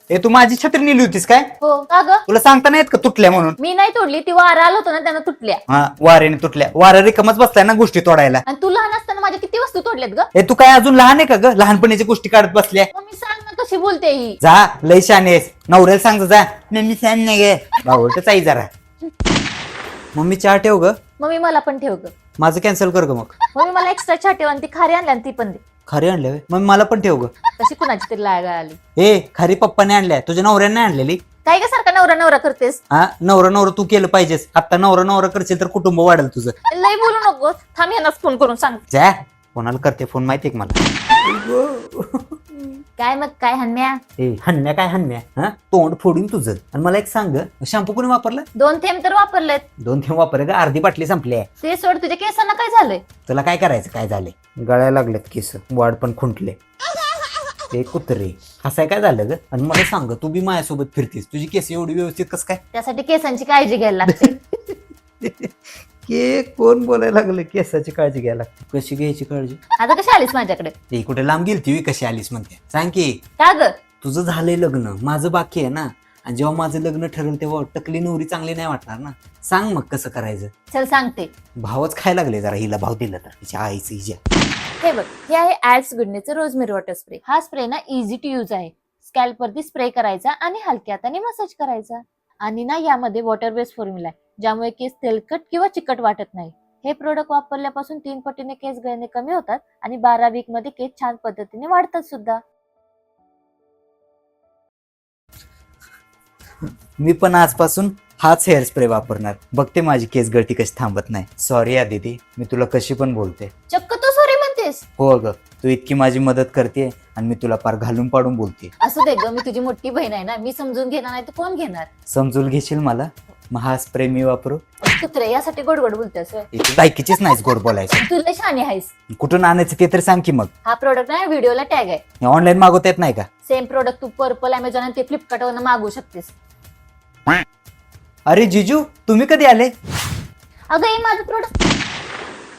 ए तू माझी छत्री नेली होतीस काय? हो का ग? तुला सांगता नाहीत का तुटल्या म्हणून? मी नाही तोडली, ती वारा आलं होतं ना त्यानं तुटल्या. हा वाऱ्याने तुटल्या. वारा रिकामच बसलाय ना गोष्टी तोडायला. आणि तू लहान असताना माझ्या किती वस्तू तोडल्यात ग? ए तू काय अजून लहान आहे का ग? लहानपणीच्या गोष्टी काढत बसल्या. मम्मी सांग ना कशी बोलते ही. जा लय शाने आहेस. नवऱ्याला सांग जा. मी सांग नाही गे भावटच आई जरा. मम्मी चहा ठेव ग. मम्मी मला पण ठेव ग. माझं कॅन्सल कर ग मग. मम्मी मला एक्स्ट्रा चहा ठेव आणि ती खारी आणली आणि ती पण दे. खरी आणल्या मग मला पण ठेव ग. तशी कुणाची तरी लाग आली. ए खरी पप्पाने आणल्या तुझ्या नवऱ्याने आणलेली. काय ग सारखा नवरा नवरा करतेस? हा नवरा नवरा तू केलं पाहिजेस. आता नवरा नवरा करशील तर कुटुंब वाढेल तुझं. लय बोलू नको. थांब यांनाच फोन करून सांग. जा कोणाला करते फोन माहितीये का मला? काय मग काय हन्म्या? ए हन्म्या काय हन्म्या हा तोंड फोडून तुझं. आणि मला एक सांग शॅम्पू कोणी वापरला? 2 थेंब तर वापरलेत. 2 थेंब वापर का? अर्धी बाटली संपली आहे. ते सोड, तुझ्या केसांना काय झालंय? तुला काय करायचं? काय झाले? गळायला लागलेत केस. वाढ पण खुंटले. ते कुत्रे हसाय काय झालं ग? आणि मला सांग तू बी माझ्यासोबत फिरतीस तुझी केस एवढी व्यवस्थित कस काय? त्यासाठी केसांची काळजी घ्यायला लागते. के कोण बोलायला लागलं केसाची काळजी घ्यायला लागते? कशी घ्यायची काळजी? आता कशी आलीस माझ्याकडे? ते कुठे लांब गेलती कशी आलीस म्हणते? सांग की. का ग? तुझं झालंय लग्न माझं बाकी आहे ना. आणि जेव्हा माझं लग्न ठरेल तेव्हा टकली नवरी चांगली नाही वाटणार ना. सांग मग कसं करायचं? चल सांगते. भावच खायला लागले जरा हिला भाव दिला तर तिच्या आईचं हिच्या. हे बघ, हे आहे ऍड्स गुडनेचं रोजमेरी वॉटर स्प्रे. हा स्प्रे ना इझी टू यूज आहे. स्कॅल्प वरती स्प्रे करायचा आणि हलक्या हाताने मसाज करायचा. आणि ना यामध्ये वॉटर बेस्ड फॉर्म्युला आहे, ज्यामुळे केस तेलकट किंवा चिकट वाटत नाही. हे प्रोडक्ट वापरल्यापासून 3 पटीने केस गळणे कमी होतात आणि 12 वीक मध्ये केस छान पद्धतीने वाढतात सुद्धा. मी पण आजपासून हाच हेअर स्प्रे वापरणार. बघते माझी केस गळती कशी थांबत नाही. सॉरी या दीदी मी तुला कशी पण बोलते. चक्क तू सॉरी म्हणतेस? हो ग तू इतकी माझी मदत करते आणि मी तुला पार घालून पाडून बोलते. असं दे ग, मी तुझी मोठी बहीण आहे ना. मी समजून घेणार नाही तर कोण घेणार? समजून घेशील मला? मग हा स्प्रे मी वापरू? कुत्रे यासाठी गोड गोड बोलतेस होय? इथे बायकीचीच नाहीच गोड बोलायचं. तू लय शहाणी आहेस. कुठून आणायचं ते तरी सांग की मग. हा प्रोडक्ट ना व्हिडिओला टॅग आहे. ऑनलाईन मागवता येत नाही का? सेम प्रोडक्ट तू पर्पल, अमेझॉन आणि ते फ्लिपकार्ट वरून मागवू शकतेस. अरे जिजू तुम्ही कधी आले? अगं हे माझं प्रोडक्ट